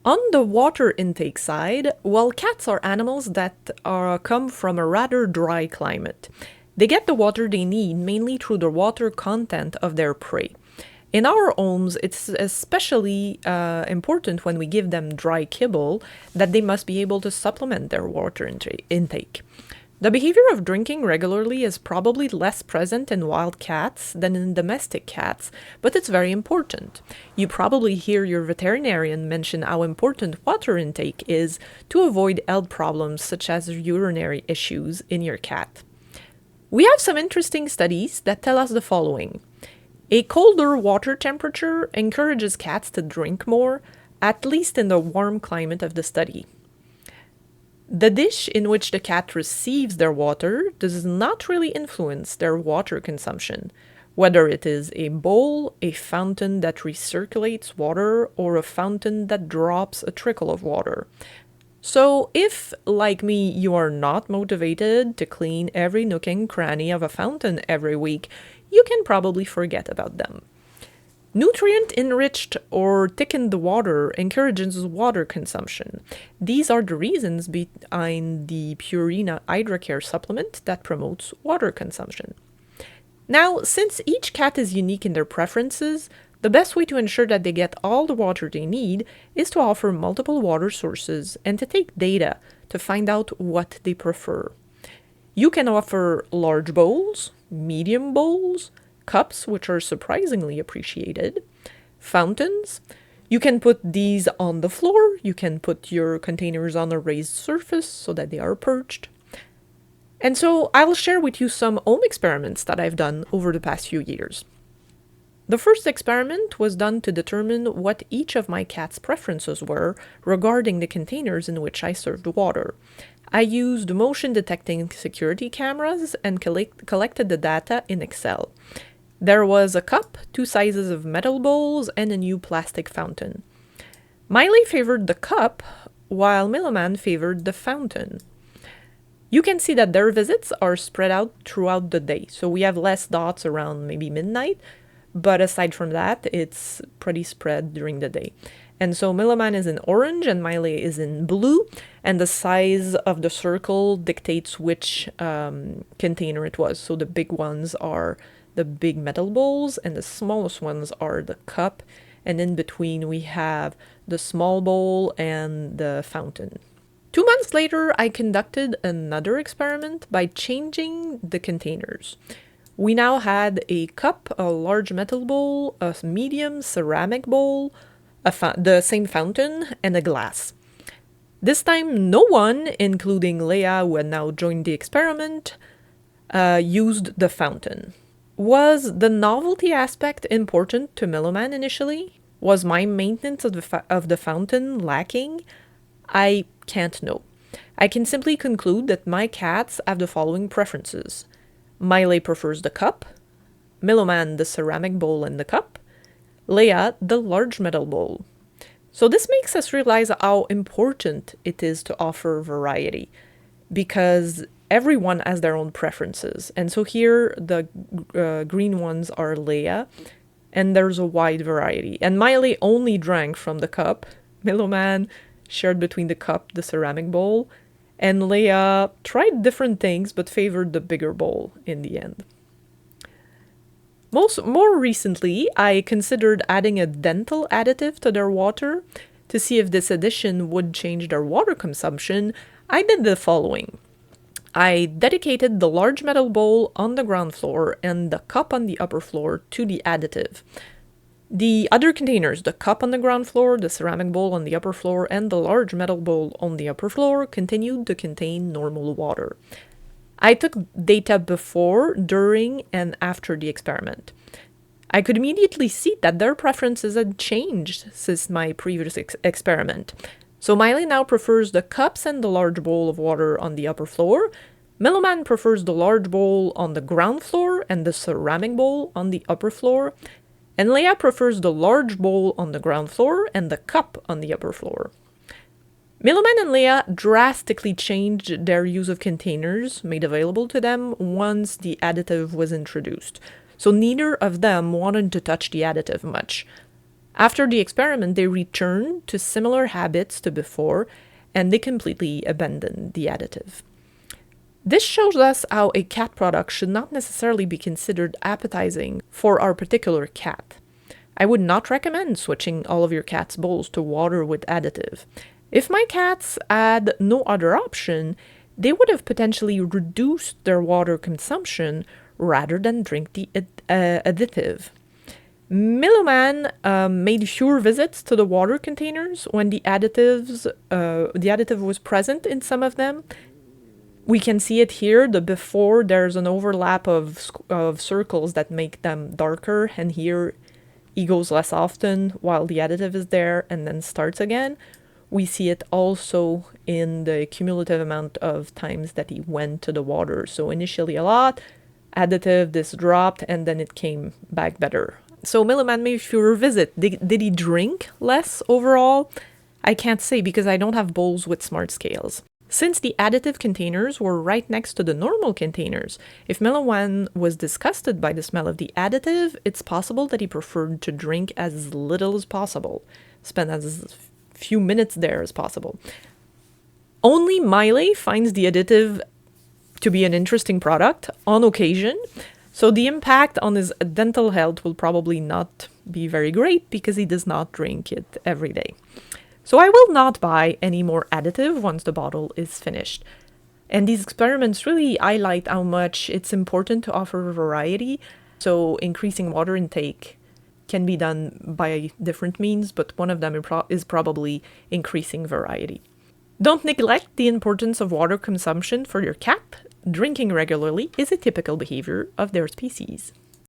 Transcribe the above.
On the water intake side, well, cats are animals that come from a rather dry climate. They get the water they need mainly through the water content of their prey. In our homes, it's especially important when we give them dry kibble that they must be able to supplement their water intake. The behavior of drinking regularly is probably less present in wild cats than in domestic cats, but it's very important. You probably hear your veterinarian mention how important water intake is to avoid health problems such as urinary issues in your cat. We have some interesting studies that tell us the following. A colder water temperature encourages cats to drink more, at least in the warm climate of the study. The dish in which the cat receives their water does not really influence their water consumption, whether it is a bowl, a fountain that recirculates water, or a fountain that drops a trickle of water. So if, like me, you are not motivated to clean every nook and cranny of a fountain every week, you can probably forget about them. Nutrient-enriched or thickened water encourages water consumption. These are the reasons behind the Purina HydraCare supplement that promotes water consumption. Now, since each cat is unique in their preferences, the best way to ensure that they get all the water they need is to offer multiple water sources and to take data to find out what they prefer. You can offer large bowls, medium bowls, cups, which are surprisingly appreciated, fountains. You can put these on the floor. You can put your containers on a raised surface so that they are perched. And so I will share with you some home experiments that I've done over the past few years. The first experiment was done to determine what each of my cats' preferences were regarding the containers in which I served water. I used motion-detecting security cameras and collected the data in Excel. There was a cup, 2 sizes of metal bowls, and a new plastic fountain. Miley favored the cup, while Miloman favored the fountain. You can see that their visits are spread out throughout the day, so we have less dots around maybe midnight, but aside from that, it's pretty spread during the day. And so Miloman is in orange and Miley is in blue, and the size of the circle dictates which container it was. So the big ones are the big metal bowls, and the smallest ones are the cup, and in between we have the small bowl and the fountain. 2 months later, I conducted another experiment by changing the containers. We now had a cup, a large metal bowl, a medium ceramic bowl, the same fountain, and a glass. This time, no one, including Leah, who had now joined the experiment, used the fountain. Was the novelty aspect important to Miloman initially? Was my maintenance of the fountain lacking? I can't know. I can simply conclude that my cats have the following preferences. Miley prefers the cup, Miloman the ceramic bowl and the cup, Leah the large metal bowl. So this makes us realize how important it is to offer variety, because everyone has their own preferences. And so here the green ones are Leah, and there's a wide variety. And Miley only drank from the cup. Miloman shared between the cup, the ceramic bowl, and Leah tried different things but favored the bigger bowl in the end. More recently, I considered adding a dental additive to their water to see if this addition would change their water consumption. I did the following. I dedicated the large metal bowl on the ground floor and the cup on the upper floor to the additive. The other containers, the cup on the ground floor, the ceramic bowl on the upper floor, and the large metal bowl on the upper floor, continued to contain normal water. I took data before, during, and after the experiment. I could immediately see that their preferences had changed since my previous experiment. So Miley now prefers the cups and the large bowl of water on the upper floor. Miloman prefers the large bowl on the ground floor and the ceramic bowl on the upper floor. And Leah prefers the large bowl on the ground floor and the cup on the upper floor. Miloman and Leah drastically changed their use of containers made available to them once the additive was introduced. So neither of them wanted to touch the additive much. After the experiment, they returned to similar habits to before, and they completely abandoned the additive. This shows us how a cat product should not necessarily be considered appetizing for our particular cat. I would not recommend switching all of your cat's bowls to water with additive. If my cats had no other option, they would have potentially reduced their water consumption rather than drink the additive. Miloman made fewer visits to the water containers when the additive was present in some of them. We can see it here. The before, there's an overlap of circles that make them darker, and here he goes less often while the additive is there and then starts again. We see it also in the cumulative amount of times that he went to the water. So initially a lot, additive, this dropped, and then it came back better. So Miloman made fewer visits. Did he drink less overall? I can't say because I don't have bowls with smart scales. Since the additive containers were right next to the normal containers, if Miloman was disgusted by the smell of the additive, it's possible that he preferred to drink as little as possible, spend as few minutes there as possible. Only Miley finds the additive to be an interesting product on occasion, so the impact on his dental health will probably not be very great because he does not drink it every day. So I will not buy any more additive once the bottle is finished. And these experiments really highlight how much it's important to offer variety. So increasing water intake can be done by different means, but one of them is probably increasing variety. Don't neglect the importance of water consumption for your cat. Drinking regularly is a typical behavior of their species.